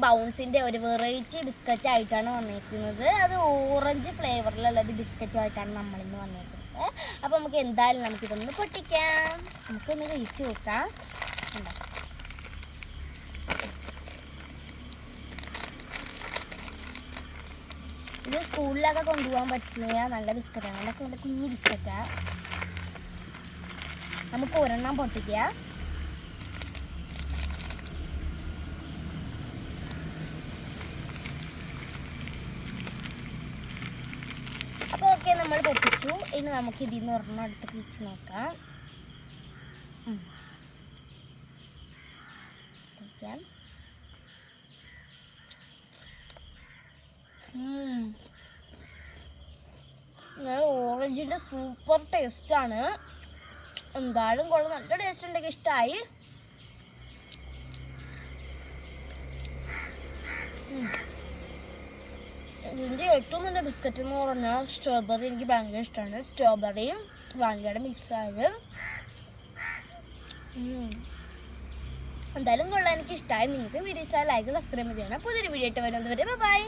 ബൗൺസിൻ്റെ ഒരു variety biscuit ആയിട്ടാണ് വന്നിരിക്കുന്നത്. അത് ഓറഞ്ച് ഫ്ലേവറിലുള്ള ഒരു ബിസ്ക്കറ്റുമായിട്ടാണ് നമ്മളിന്ന് വന്നിരിക്കുന്നത്. അപ്പോൾ നമുക്ക് എന്തായാലും നമുക്കിതൊന്ന് പൊട്ടിക്കാം. നമുക്കൊന്ന് കഴിച്ച് നോക്കാം. ഇത് സ്കൂളിലൊക്കെ കൊണ്ടുപോകാൻ പറ്റിയ നല്ല ബിസ്ക്കറ്റാണ്. അതൊക്കെ നല്ല കുഞ്ഞു ബിസ്ക്കറ്റാണ്. നമുക്ക് ഒരെണ്ണം പൊട്ടിക്കാം. അപ്പോൾ ഓക്കെ, നമ്മൾ പൊട്ടിച്ചു. ഇനി നമുക്ക് ഇതിൽ നിന്ന് ഒരെണ്ണം അടുത്ത് വെച്ച് നോക്കാം. ഓറഞ്ചിൻ്റെ സൂപ്പർ ടേസ്റ്റാണ്. എന്തായാലും കൊള്ളാം, നല്ല ടേസ്റ്റ് ഉണ്ടെങ്കിൽ ഇഷ്ടമായി. ഇതിൻ്റെ ഏറ്റവും നല്ല ബിസ്ക്കറ്റ് എന്ന് പറഞ്ഞാൽ സ്ട്രോബെറി. എനിക്ക് ഭയങ്കര ഇഷ്ടമാണ്. സ്ട്രോബെറിയും വാനിലയുടെ മിക്സ് ആയത്. എന്തായാലും കൊള്ളാൻ എനിക്ക് ഇഷ്ടമായി. നിങ്ങൾക്ക് വീഡിയോ ഇഷ്ടമായി ലൈക്ക് സബ്സ്ക്രൈബ് ചെയ്യണം. പുതിയൊരു വീഡിയോ ആയിട്ട് വരുന്നത് വരെ ബൈ.